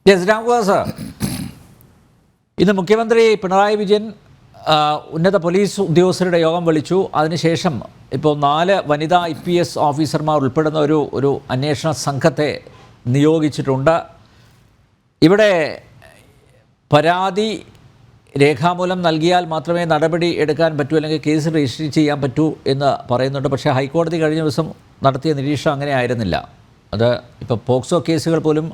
Yes Ramkumar, ഇന്ന് മുഖ്യമന്ത്രി പിണറായി വിജയൻ ഉന്നത പോലീസ് ഉദ്യോഗസ്ഥരുടെ യോഗം വിളിച്ചു. അതിനുശേഷം ഇപ്പോൾ 4 വനിതാ IPS ഓഫീസർമാർ ഉൾപ്പെടുന്ന ഒരു അന്വേഷണ സംഘത്തെ നിയോഗിച്ചിട്ടുണ്ട്. ഇവിടെ പരാതി രേഖാമൂലം നൽകിയാൽ മാത്രമേ നടപടി എടുക്കാൻ പറ്റൂ, അല്ലെങ്കിൽ കേസ് രജിസ്റ്റർ ചെയ്യാൻ പറ്റൂ എന്ന് പറയുന്നുണ്ട്. പക്ഷേ ഹൈക്കോടതി കഴിഞ്ഞ ദിവസം നടത്തിയ നിരീക്ഷണം അങ്ങനെ ആയിരുന്നില്ല. അത് ഇപ്പോൾ പോക്സോ കേസുകൾ പോലും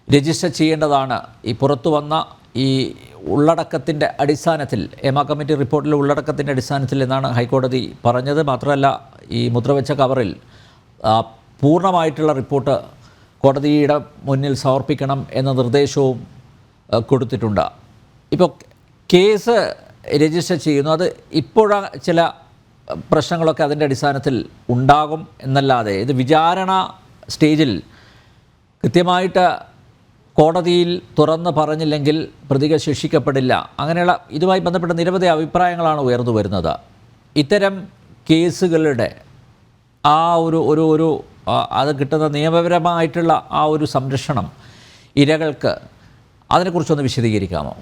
രജിസ്റ്റർ ചെയ്യേണ്ടതാണ്. ഈ പുറത്തു വന്ന ഈ ഉള്ളടക്കത്തിൻ്റെ അടിസ്ഥാനത്തിൽ, എമ കമ്മിറ്റി റിപ്പോർട്ടിലെ ഉള്ളടക്കത്തിൻ്റെ അടിസ്ഥാനത്തിൽ എന്നാണ് ഹൈക്കോടതി പറഞ്ഞത്. മാത്രമല്ല, ഈ മുദ്രവെച്ച കവറിൽ പൂർണ്ണമായിട്ടുള്ള റിപ്പോർട്ട് കോടതിയുടെ മുന്നിൽ സമർപ്പിക്കണം എന്ന നിർദ്ദേശവും കൊടുത്തിട്ടുണ്ട്. ഇപ്പോൾ കേസ് രജിസ്റ്റർ ചെയ്യുന്നു, അത് ഇപ്പോഴ ചില പ്രശ്നങ്ങളൊക്കെ അതിൻ്റെ അടിസ്ഥാനത്തിൽ ഉണ്ടാകും എന്നല്ലാതെ ഇത് വിചാരണ സ്റ്റേജിൽ കൃത്യമായിട്ട് കോടതിയിൽ തുറന്ന് പറഞ്ഞില്ലെങ്കിൽ പ്രതികൾ ശിക്ഷിക്കപ്പെടില്ല. അങ്ങനെയുള്ള ഇതുമായി ബന്ധപ്പെട്ട നിരവധി അഭിപ്രായങ്ങളാണ് ഉയർന്നു വരുന്നത്. ഇത്തരം കേസുകളുടെ ആ ഒരു അത് കിട്ടുന്ന നിയമപരമായിട്ടുള്ള ആ ഒരു സംരക്ഷണം ഇരകൾക്ക്, അതിനെക്കുറിച്ചൊന്ന് വിശദീകരിക്കാമോ?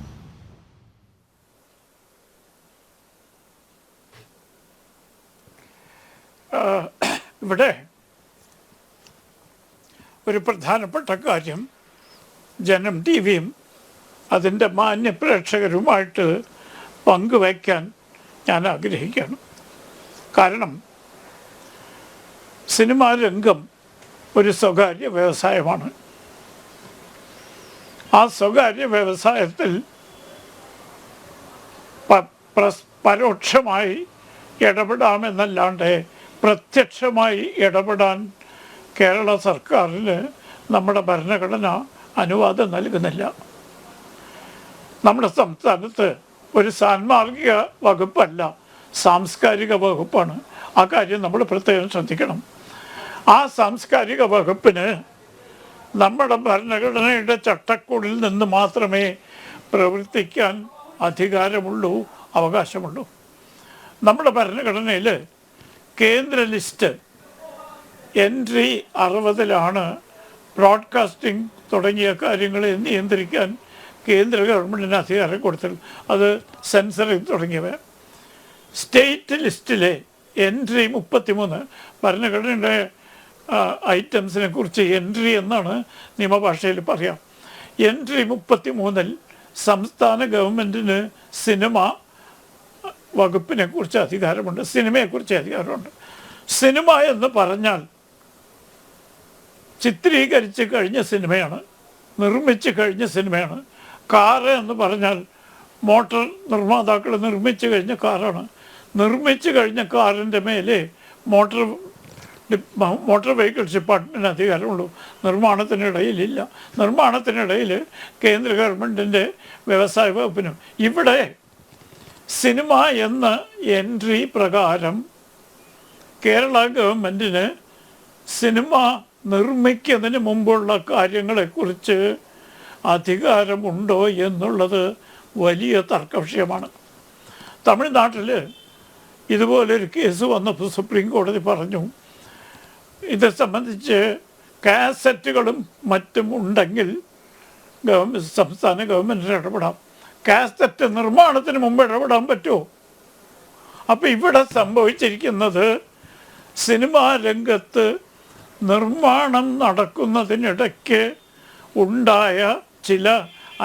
ഇവിടെ ഒരു പ്രധാനപ്പെട്ട കാര്യം ജനം TV-യും അതിൻ്റെ മാന്യ പ്രേക്ഷകരുമായിട്ട് പങ്കുവയ്ക്കാൻ ഞാൻ ആഗ്രഹിക്കുകയാണ്. കാരണം സിനിമാ രംഗം ഒരു സ്വകാര്യ വ്യവസായമാണ്. ആ സ്വകാര്യ വ്യവസായത്തിൽ പരോക്ഷമായി ഇടപെടാമെന്നല്ലാണ്ട് പ്രത്യക്ഷമായി ഇടപെടാൻ കേരള സർക്കാരിന് നമ്മുടെ ഭരണഘടന അനുവാദം നൽകുന്നില്ല. നമ്മുടെ സംസ്ഥാനത്ത് ഒരു സാൻമാർഗിക വകുപ്പല്ല, സാംസ്കാരിക വകുപ്പാണ്. ആ കാര്യം നമ്മൾ പ്രത്യേകം ശ്രദ്ധിക്കണം. ആ സാംസ്കാരിക വകുപ്പിന് നമ്മുടെ ഭരണഘടനയുടെ ചട്ടക്കൂടിൽ നിന്ന് മാത്രമേ പ്രവർത്തിക്കാൻ അധികാരമുള്ളൂ, അവകാശമുള്ളൂ. നമ്മുടെ ഭരണഘടനയിൽ കേന്ദ്ര ലിസ്റ്റ് എൻട്രി 60-ലാണ് ബ്രോഡ്കാസ്റ്റിംഗ് തുടങ്ങിയ കാര്യങ്ങളെ നിയന്ത്രിക്കാൻ കേന്ദ്ര ഗവൺമെൻറ്റിന് അധികാരം കൊടുത്തിട്ടുള്ളത്. അത് സെൻസറിങ് തുടങ്ങിയവ. സ്റ്റേറ്റ് ലിസ്റ്റിലെ എൻട്രി 33 ഭരണഘടനയുടെ ഐറ്റംസിനെ കുറിച്ച് എൻട്രി എന്നാണ് നിയമഭാഷയിൽ പറയാം. എൻട്രി 33-ൽ സംസ്ഥാന ഗവൺമെൻറ്റിന് സിനിമ വകുപ്പിനെ കുറിച്ച് അധികാരമുണ്ട്, സിനിമയെക്കുറിച്ച് അധികാരമുണ്ട്. സിനിമ എന്ന് പറഞ്ഞാൽ ചിത്രീകരിച്ച് കഴിഞ്ഞ സിനിമയാണ്, നിർമ്മിച്ച് കഴിഞ്ഞ സിനിമയാണ്. കാറ് എന്ന് പറഞ്ഞാൽ മോട്ടോർ നിർമ്മാതാക്കൾ നിർമ്മിച്ച് കഴിഞ്ഞ കാറാണ്. നിർമ്മിച്ച് കഴിഞ്ഞ കാറിൻ്റെ മേലെ മോട്ടോർ വെഹിക്കിൾസ് ഡിപ്പാർട്ട്മെൻറ്റിന് അധികാരമുള്ളൂ, നിർമ്മാണത്തിനിടയിലില്ല. നിർമ്മാണത്തിനിടയിൽ കേന്ദ്ര ഗവൺമെൻറ്റിൻ്റെ വ്യവസായ വകുപ്പിനും. ഇവിടെ സിനിമ എന്ന എൻട്രി പ്രകാരം കേരള ഗവൺമെൻറ്റിന് സിനിമ നിർമ്മിക്കുന്നതിന് മുമ്പുള്ള കാര്യങ്ങളെക്കുറിച്ച് അധികാരമുണ്ടോ എന്നുള്ളത് വലിയ തർക്കവിഷയമാണ്. തമിഴ്നാട്ടിൽ ഇതുപോലൊരു കേസ് വന്നപ്പോൾ സുപ്രീം കോടതി പറഞ്ഞു, ഇത് സംബന്ധിച്ച് കാസറ്റുകളും മറ്റും ഉണ്ടെങ്കിൽ സംസ്ഥാന ഗവൺമെൻറ്റിന് ഇടപെടാം. കാസറ്റ് നിർമ്മാണത്തിന് മുമ്പ് ഇടപെടാൻ പറ്റുമോ? അപ്പോൾ ഇവിടെ സംഭവിച്ചിരിക്കുന്നത് സിനിമാ രംഗത്ത് നിർമ്മാണം നടക്കുന്നതിനിടയ്ക്ക് ഉണ്ടായ ചില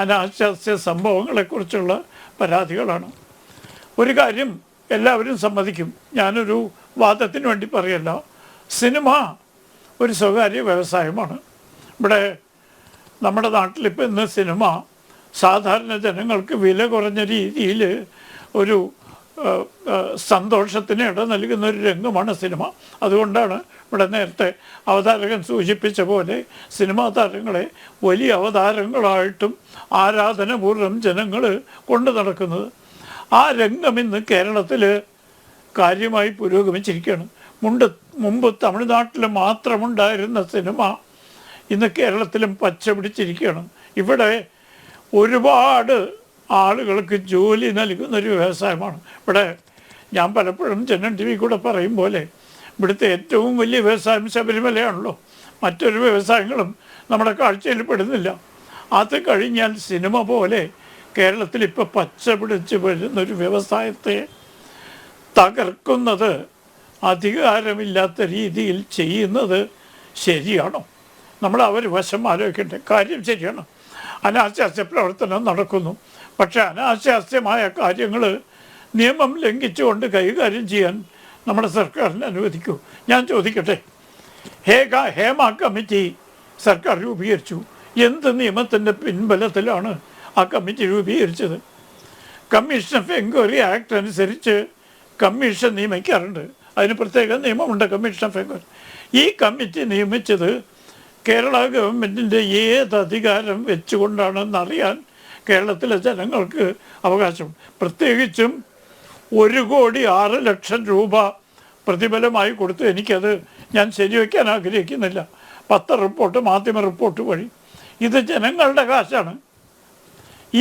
അനാശാസ്യ സംഭവങ്ങളെക്കുറിച്ചുള്ള പരാതികളാണ്. ഒരു കാര്യം എല്ലാവരും സമ്മതിക്കും, ഞാനൊരു വാദത്തിന് വേണ്ടി പറയല്ല, സിനിമ ഒരു സ്വകാര്യ വ്യവസായമാണ്. ഇവിടെ നമ്മുടെ നാട്ടിലിപ്പോൾ ഇന്ന് സിനിമ സാധാരണ ജനങ്ങൾക്ക് വില കുറഞ്ഞ രീതിയിൽ ഒരു സന്തോഷത്തിന് ഇട നൽകുന്ന ഒരു രംഗമാണ് സിനിമ. അതുകൊണ്ടാണ് ഇവിടെ നേരത്തെ അവതാരകൻ സൂചിപ്പിച്ച പോലെ സിനിമാ താരങ്ങളെ വലിയ അവതാരങ്ങളായിട്ടും ആരാധനപൂർവ്വം ജനങ്ങൾ കൊണ്ടു നടക്കുന്നത്. ആ രംഗം ഇന്ന് കേരളത്തിൽ കാര്യമായി പുരോഗമിച്ചിരിക്കുകയാണ്. മുമ്പ് തമിഴ്നാട്ടിൽ മാത്രമുണ്ടായിരുന്ന സിനിമ ഇന്ന് കേരളത്തിലും പച്ച പിടിച്ചിരിക്കുകയാണ്. ഇവിടെ ഒരുപാട് ആളുകൾക്ക് ജോലി നൽകുന്നൊരു വ്യവസായമാണ്. ഇവിടെ ഞാൻ പലപ്പോഴും ജനം TV കൂടെ പറയും പോലെ ഇവിടുത്തെ ഏറ്റവും വലിയ വ്യവസായം ശബരിമലയാണല്ലോ. മറ്റൊരു വ്യവസായങ്ങളും നമ്മുടെ കാഴ്ചയിൽ പെടുന്നില്ല. അത് കഴിഞ്ഞാൽ സിനിമ പോലെ കേരളത്തിൽ ഇപ്പോൾ പച്ച പിടിച്ച് വരുന്നൊരു വ്യവസായത്തെ തകർക്കുന്നത് അധികാരമില്ലാത്ത രീതിയിൽ ചെയ്യുന്നത് ശരിയാണോ? നമ്മൾ അവർ വശം ആലോചിക്കേണ്ട കാര്യം ശരിയാണ്. അനാശാസ്യ പ്രവർത്തനം നടക്കുന്നു. പക്ഷെ അനാശാസ്യമായ കാര്യങ്ങൾ നിയമം ലംഘിച്ചുകൊണ്ട് കൈകാര്യം ചെയ്യാൻ നമ്മുടെ സർക്കാരിനെ അനുവദിക്കൂ. ഞാൻ ചോദിക്കട്ടെ, ഹേമ കമ്മിറ്റി സർക്കാർ രൂപീകരിച്ചു. എന്ത് നിയമത്തിൻ്റെ പിൻബലത്തിലാണ് ആ കമ്മിറ്റി രൂപീകരിച്ചത്? കമ്മീഷൻ ഓഫ് എൻക്വയറി ആക്ട് അനുസരിച്ച് കമ്മീഷൻ നിയമിക്കാറുണ്ട്. അതിന് പ്രത്യേക നിയമമുണ്ട്, കമ്മീഷൻ ഓഫ് എൻക്വയറി. ഈ കമ്മിറ്റി നിയമിച്ചത് കേരള ഗവൺമെൻറ്റിൻ്റെ ഏത് അധികാരം വെച്ചുകൊണ്ടാണെന്നറിയാൻ കേരളത്തിലെ ജനങ്ങൾക്ക് അവകാശമുണ്ട്. പ്രത്യേകിച്ചും 1,06,00,000 രൂപ പ്രതിഫലമായി കൊടുത്തു. എനിക്കത് ഞാൻ ശരിവയ്ക്കാൻ ആഗ്രഹിക്കുന്നില്ല. റിപ്പോർട്ട്, മാധ്യമ റിപ്പോർട്ട് വഴി. ഇത് ജനങ്ങളുടെ കാശാണ്.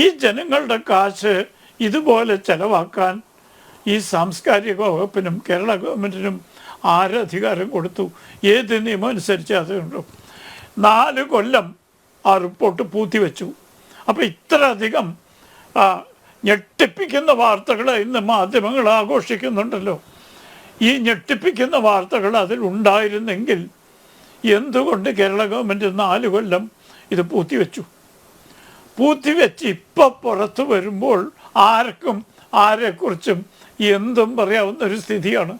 ഈ ജനങ്ങളുടെ കാശ് ഇതുപോലെ ചെലവാക്കാൻ ഈ സാംസ്കാരിക വകുപ്പിനും കേരള ഗവൺമെൻറ്റിനും ആരധികാരം കൊടുത്തു? ഏത് നിയമം അനുസരിച്ച് അതുണ്ടോ? 4 കൊല്ലം ആ റിപ്പോർട്ട് പൂത്തിവെച്ചു. അപ്പോൾ ഇത്രയധികം ഞെട്ടിപ്പിക്കുന്ന വാർത്തകൾ ഇന്ന് മാധ്യമങ്ങൾ ആഘോഷിക്കുന്നുണ്ടല്ലോ. ഈ ഞെട്ടിപ്പിക്കുന്ന വാർത്തകൾ അതിലുണ്ടായിരുന്നെങ്കിൽ എന്തുകൊണ്ട് കേരള ഗവൺമെൻറ് 4 കൊല്ലം ഇത് പൂത്തിവെച്ചു? പൂത്തിവെച്ച് ഇപ്പോൾ പുറത്ത് വരുമ്പോൾ ആർക്കും ആരെക്കുറിച്ചും എന്തും പറയാവുന്നൊരു സ്ഥിതിയാണ്.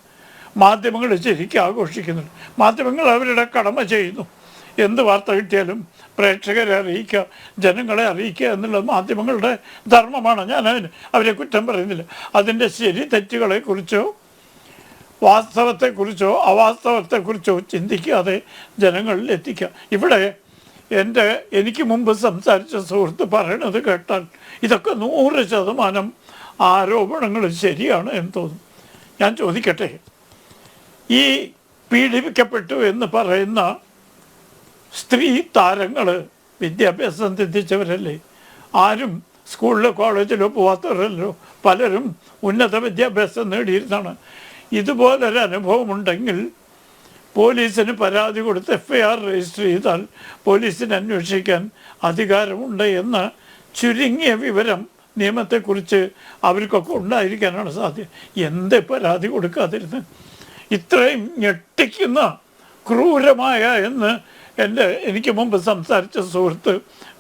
മാധ്യമങ്ങൾ ശരിക്കും ആഘോഷിക്കുന്നുണ്ട്. മാധ്യമങ്ങൾ അവരുടെ കടമ ചെയ്യുന്നു. എന്ത് വാർത്ത കിട്ടിയാലും പ്രേക്ഷകരെ അറിയിക്കുക, ജനങ്ങളെ അറിയിക്കുക എന്നുള്ളത് മാധ്യമങ്ങളുടെ ധർമ്മമാണ്. ഞാൻ അവരെ കുറ്റം പറയുന്നില്ല. അതിൻ്റെ ശരി തെറ്റുകളെക്കുറിച്ചോ വാസ്തവത്തെക്കുറിച്ചോ അവാസ്തവത്തെക്കുറിച്ചോ ചിന്തിക്കാതെ ജനങ്ങളിൽ എത്തിക്കുക. ഇവിടെ എനിക്ക് മുമ്പ് സംസാരിച്ച സുഹൃത്ത് പറയണത് കേട്ടാൽ ഇതൊക്കെ 100% ആരോപണങ്ങൾ ശരിയാണ് എന്ന് തോന്നും. ഞാൻ ചോദിക്കട്ടെ, ഈ പീഡിപ്പിക്കപ്പെട്ടു എന്ന് പറയുന്ന സ്ത്രീ താരങ്ങൾ വിദ്യാഭ്യാസം തെറ്റിച്ചവരല്ലേ? ആരും സ്കൂളിലോ കോളേജിലോ പോവാത്തവരല്ലോ. പലരും ഉന്നത വിദ്യാഭ്യാസം നേടിയിരുന്നാണ്. ഇതുപോലൊരു അനുഭവമുണ്ടെങ്കിൽ പോലീസിന് പരാതി കൊടുത്ത് FIR രജിസ്റ്റർ ചെയ്താൽ പോലീസിന് അന്വേഷിക്കാൻ അധികാരമുണ്ട് എന്ന ചുരുങ്ങിയ വിവരം നിയമത്തെക്കുറിച്ച് അവർക്കൊക്കെ ഉണ്ടായിരിക്കാനാണ് സാധ്യത. എന്ത് പരാതി കൊടുക്കാതിരുന്ന്? ഇത്രയും ഞെട്ടിക്കുന്ന ക്രൂരമായ എന്ന് എനിക്ക് മുമ്പ് സംസാരിച്ച സുഹൃത്ത്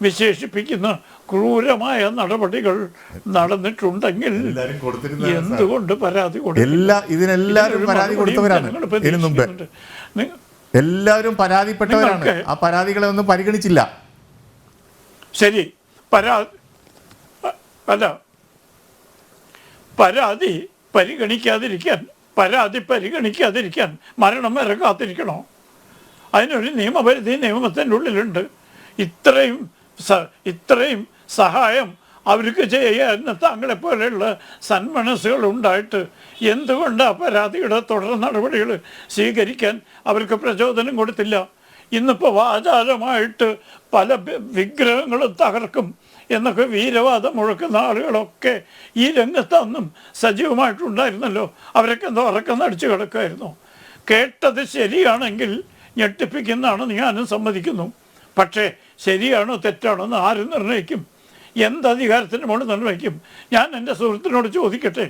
വിശേഷിപ്പിക്കുന്ന ക്രൂരമായ നടപടികൾ നടന്നിട്ടുണ്ടെങ്കിൽ എന്തുകൊണ്ട് പരാതി എല്ലാവരും പരാതിപ്പെട്ടവരാണ്. ആ പരാതികളെ ഒന്നും പരിഗണിച്ചില്ല. ശരി, പരാതി പരിഗണിക്കാതിരിക്കാൻ മരണം വരെ കാത്തിരിക്കണോ? അതിനൊരു നിയമപരിധി നിയമത്തിൻ്റെ ഉള്ളിലുണ്ട്. ഇത്രയും സഹായം അവർക്ക് ചെയ്യാൻ താങ്കളെപ്പോലെയുള്ള സന്മനസ്സുകൾ ഉണ്ടായിട്ട് എന്തുകൊണ്ട് ആ പരാതിയുടെ തുടർ നടപടികൾ സ്വീകരിക്കാൻ അവർക്ക് പ്രചോദനം കൊടുത്തില്ല? ഇന്നിപ്പോൾ വാചാലമായിട്ട് പല വിഗ്രഹങ്ങളും തകർക്കും എന്നൊക്കെ വീരവാദം മുഴക്കുന്ന ആളുകളൊക്കെ ഈ രംഗത്തൊന്നും സജീവമായിട്ടുണ്ടായിരുന്നല്ലോ. അവരൊക്കെ എന്തോ ഉറക്കം നടിച്ചു കിടക്കുമായിരുന്നു. കേട്ടത് ശരിയാണെങ്കിൽ ഞെട്ടിപ്പിക്കുന്നതാണെന്ന് ഞാനും സമ്മതിക്കുന്നു. പക്ഷേ ശരിയാണോ തെറ്റാണോ എന്ന് ആരും നിർണ്ണയിക്കും? എന്തധികാരത്തിന് മുകളിൽ നിർണ്ണയിക്കും? ഞാൻ എൻ്റെ സുഹൃത്തിനോട് ചോദിക്കട്ടെ,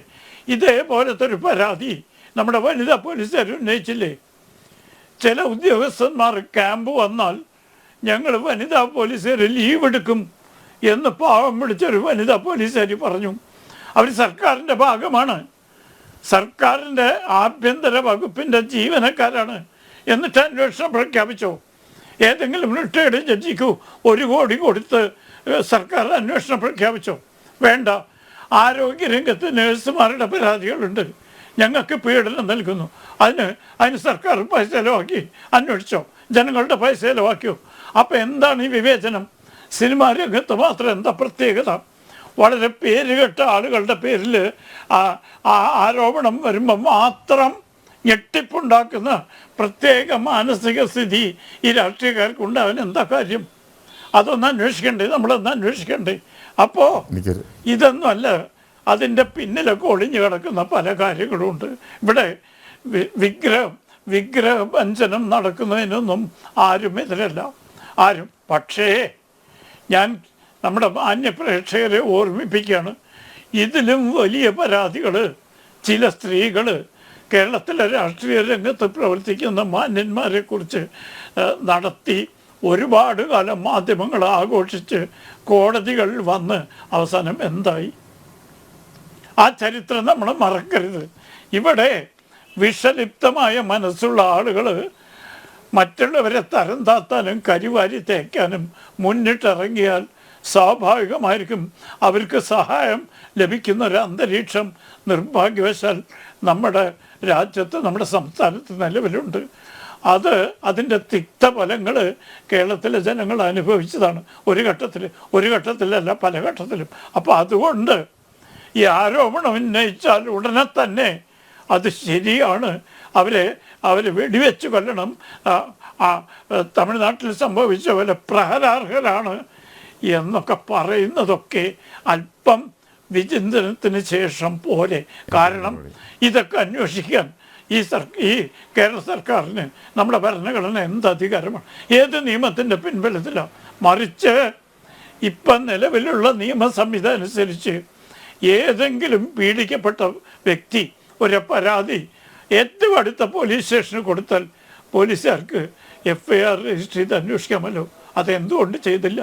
ഇതേപോലത്തെ ഒരു പരാതി നമ്മുടെ വനിതാ പോലീസുകാർ ഉന്നയിച്ചില്ലേ? ചില ഉദ്യോഗസ്ഥന്മാർ ക്യാമ്പ് വന്നാൽ ഞങ്ങൾ വനിതാ പോലീസുകാർ ലീവ് എടുക്കും എന്ന് പാവം പിടിച്ചൊരു വനിതാ പോലീസുകാർ പറഞ്ഞു. അവർ സർക്കാരിൻ്റെ ഭാഗമാണ്, സർക്കാരിൻ്റെ ആഭ്യന്തര വകുപ്പിൻ്റെ ജീവനക്കാരാണ്. എന്നിട്ട് അന്വേഷണം പ്രഖ്യാപിച്ചോ? ഏതെങ്കിലും റിട്ടയർഡ് ജഡ്ജിക്ക് 1 കോടി കൊടുത്ത് സർക്കാർ അന്വേഷണം പ്രഖ്യാപിച്ചോ? വേണ്ട. ആരോഗ്യരംഗത്ത് നഴ്സുമാരുടെ പരാതികളുണ്ട്, ഞങ്ങൾക്ക് പീഡനം നൽകുന്നു, അതിന് സർക്കാർ പൈസ ചിലവാക്കി അന്വേഷിച്ചോ? ജനങ്ങളുടെ പൈസ ചിലവാക്കിയോ? അപ്പോൾ എന്താണ് ഈ വിവേചനം? സിനിമാ രംഗത്ത് മാത്രം എന്താ പ്രത്യേകത? വളരെ പേരുകെട്ട ആളുകളുടെ പേരിൽ ആരോപണം വരുമ്പോൾ മാത്രം ഞെട്ടിപ്പുണ്ടാക്കുന്ന പ്രത്യേക മാനസിക സ്ഥിതി ഈ രാഷ്ട്രീയക്കാർക്കുണ്ട്. അവനെന്താ കാര്യം? അതൊന്ന് അന്വേഷിക്കണ്ടേ? നമ്മളൊന്ന് അന്വേഷിക്കണ്ടേ? അപ്പോൾ ഇതൊന്നുമല്ല, അതിൻ്റെ പിന്നിലൊക്കെ ഒളിഞ്ഞു കിടക്കുന്ന പല കാര്യങ്ങളുമുണ്ട്. ഇവിടെ വിഗ്രഹഭഞ്ജനം നടക്കുന്നതിനൊന്നും ആരും എതിരല്ല, ആരും. പക്ഷേ ഞാൻ നമ്മുടെ മാന്യ പ്രേക്ഷകരെ ഓർമ്മിപ്പിക്കുകയാണ്, ഇതിലും വലിയ പരാതികൾ ചില സ്ത്രീകൾ കേരളത്തിലെ രാഷ്ട്രീയ രംഗത്ത് പ്രവർത്തിക്കുന്ന മാന്യന്മാരെ കുറിച്ച് നടത്തി ഒരുപാട് കാലം മാധ്യമങ്ങൾ ആഘോഷിച്ച് കോടതികളിൽ വന്ന് അവസാനം എന്തായി? ആ ചരിത്രം നമ്മൾ മറക്കരുത്. ഇവിടെ വിഷലിപ്തമായ മനസ്സുള്ള ആളുകൾ മറ്റുള്ളവരെ തരം താത്താനും കരിവാരി തേക്കാനും മുന്നിട്ടിറങ്ങിയാൽ സ്വാഭാവികമായിരിക്കും അവർക്ക് സഹായം ലഭിക്കുന്ന ഒരു അന്തരീക്ഷം നിർഭാഗ്യവശാൽ നമ്മുടെ രാജ്യത്ത്, നമ്മുടെ സംസ്ഥാനത്ത് നിലവിലുണ്ട്. അതിൻ്റെ തിക്തഫലങ്ങൾ കേരളത്തിലെ ജനങ്ങൾ അനുഭവിച്ചതാണ്. ഒരു ഘട്ടത്തിലല്ല, പല ഘട്ടത്തിലും. അപ്പോൾ അതുകൊണ്ട് ഈ ആരോപണം ഉന്നയിച്ചാൽ ഉടനെ തന്നെ അത് ശരിയാണ്, അവരെ വെടിവെച്ച് കൊല്ലണം, തമിഴ്നാട്ടിൽ സംഭവിച്ച പോലെ പ്രഹരാർഹരാണ് എന്നൊക്കെ പറയുന്നതൊക്കെ അല്പം വിചിന്തനത്തിന് ശേഷം പോലെ. കാരണം ഇതൊക്കെ അന്വേഷിക്കാൻ ഈ കേരള സർക്കാരിന് നമ്മുടെ ഭരണഘടന എന്ത് അധികാരമാണ്? ഏത് നിയമത്തിൻ്റെ പിൻബലത്തിലാണ്? മറിച്ച് ഇപ്പം നിലവിലുള്ള നിയമ സംഹിത അനുസരിച്ച് ഏതെങ്കിലും പീഡിക്കപ്പെട്ട വ്യക്തി ഒരു പരാതി ഏറ്റവും അടുത്ത പോലീസ് സ്റ്റേഷന് കൊടുത്താൽ പോലീസുകാർക്ക് FIR രജിസ്റ്റർ ചെയ്ത് അന്വേഷിക്കാമല്ലോ. അതെന്തുകൊണ്ട് ചെയ്തില്ല?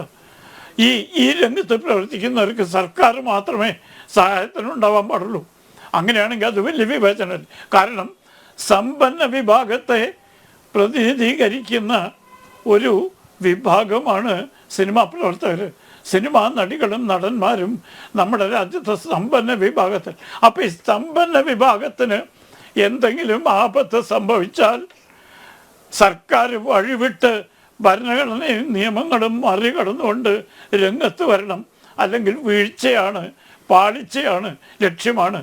ഈ രംഗത്ത് പ്രവർത്തിക്കുന്നവർക്ക് സർക്കാർ മാത്രമേ സഹായത്തിനുണ്ടാവാൻ പാടുള്ളൂ. അങ്ങനെയാണെങ്കിൽ അത് വലിയ വിവേചനം. കാരണം സമ്പന്ന വിഭാഗത്തെ പ്രതിനിധീകരിക്കുന്ന ഒരു വിഭാഗമാണ് സിനിമാ പ്രവർത്തകർ. സിനിമാ നടികളും നടന്മാരും നമ്മുടെ രാജ്യത്തെ സമ്പന്ന വിഭാഗത്തിൽ. അപ്പോൾ ഈ സമ്പന്ന വിഭാഗത്തിന് എന്തെങ്കിലും ആപത്ത് സംഭവിച്ചാൽ സർക്കാർ വഴിവിട്ട് ഭരണഘടനയും നിയമങ്ങളും മറികടന്നുകൊണ്ട് രംഗത്ത് വരണം. അല്ലെങ്കിൽ വീഴ്ചയാണ്, പാളിച്ചയാണ്, ലക്ഷ്യമാണ്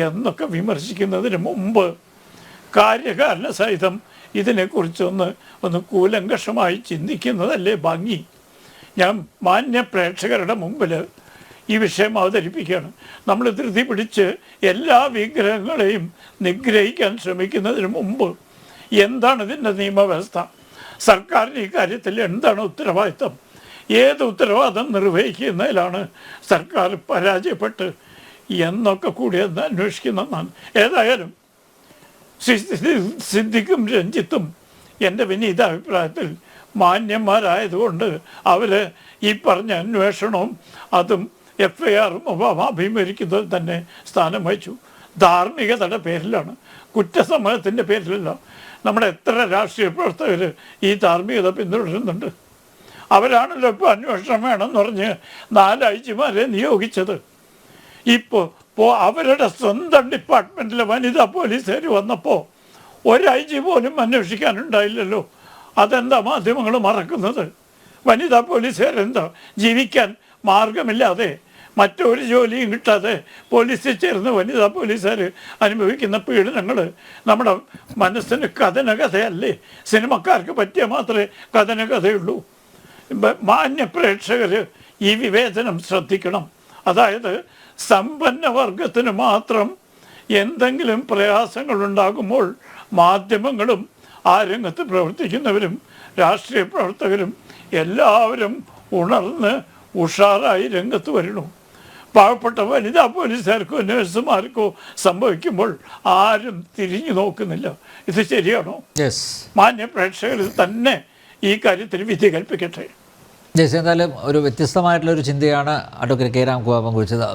എന്നൊക്കെ വിമർശിക്കുന്നതിന് മുമ്പ് കാര്യകാരണ സഹിതം ഇതിനെക്കുറിച്ചൊന്ന് കൂലങ്കഷമായി ചിന്തിക്കുന്നതല്ലേ ഭംഗി. ഞാൻ മാന്യ പ്രേക്ഷകരുടെ മുമ്പിൽ ഈ വിഷയം അവതരിപ്പിക്കുകയാണ്. നമ്മൾ ധൃതി പിടിച്ച് എല്ലാ വിഗ്രഹങ്ങളെയും നിഗ്രഹിക്കാൻ ശ്രമിക്കുന്നതിന് മുമ്പ് എന്താണ് ഇതിൻ്റെ നിയമവ്യവസ്ഥ? സർക്കാരിന് ഈ കാര്യത്തിൽ എന്താണ് ഉത്തരവാദിത്തം? ഏത് ഉത്തരവാദിത്തം നിർവഹിക്കുന്നതിലാണ് സർക്കാർ പരാജയപ്പെട്ട് എന്നൊക്കെ കൂടി ഒന്ന് അന്വേഷിക്കുന്നതാണ്. ഏതായാലും സിദ്ദിഖും രഞ്ജിത്തും എൻ്റെ വിനീത അഭിപ്രായത്തിൽ മാന്യന്മാരായതുകൊണ്ട് അവർ ഈ പറഞ്ഞ അന്വേഷണവും അതും FIRഉം അഭിമുഖീകരിക്കുന്നത് തന്നെ സ്ഥാനം വഹിച്ചു. ധാർമ്മികതയുടെ പേരിലാണ്, കുറ്റസമ്മതത്തിൻ്റെ പേരിലല്ല. നമ്മുടെ എത്ര രാഷ്ട്രീയ പ്രവർത്തകർ ഈ ധാർമ്മികത പിന്തുടരുന്നുണ്ട്. അവരാണല്ലോ ഇപ്പോൾ അന്വേഷണം വേണമെന്ന് പറഞ്ഞ് 4 IG-മാരെ നിയോഗിച്ചത്. ഇപ്പോൾ അവരുടെ സ്വന്തം ഡിപ്പാർട്ട്മെൻറ്റിലെ വനിതാ പോലീസുകാർ വന്നപ്പോൾ ഒരു IG പോലും അന്വേഷിക്കാനുണ്ടായില്ലല്ലോ. അതെന്താ മാധ്യമങ്ങൾ മറക്കുന്നത്? വനിതാ പോലീസുകാരെന്താ ജീവിക്കാൻ മാർഗമില്ലാതെ മറ്റൊരു ജോലിയും കിട്ടാതെ പോലീസിൽ ചേർന്ന് വനിതാ പോലീസുകാർ അനുഭവിക്കുന്ന പീഡനങ്ങൾ നമ്മുടെ മനസ്സിന് കഥനകഥയല്ലേ? സിനിമക്കാർക്ക് പറ്റിയ മാത്രമേ കഥനകഥയുള്ളൂ. മാന്യ പ്രേക്ഷകർ ഈ വിവേചനം ശ്രദ്ധിക്കണം. അതായത് സമ്പന്ന വർഗത്തിന് മാത്രം എന്തെങ്കിലും പ്രയാസങ്ങളുണ്ടാകുമ്പോൾ മാധ്യമങ്ങളും ആ രംഗത്ത് പ്രവർത്തിക്കുന്നവരും രാഷ്ട്രീയ പ്രവർത്തകരും എല്ലാവരും ഉണർന്ന് ഉഷാറായി രംഗത്ത് വരണു. പാവപ്പെട്ട വനിതാ പോലീസുകാർക്കോ നഴ്സുമാർക്കോ സംഭവിക്കുമ്പോൾ ആരും തിരിഞ്ഞു നോക്കുന്നില്ല. ഇത് ശരിയാണോ? മാന്യ പ്രേക്ഷകർ തന്നെ ഈ കാര്യത്തിൽ വിധി കൽപ്പിക്കട്ടെ. എന്തായാലും ഒരു വ്യത്യസ്തമായിട്ടുള്ളൊരു ചിന്തയാണ് അഡ്വക്കേറ്റ് K. രാംകുമാർ പങ്കുവച്ചത്.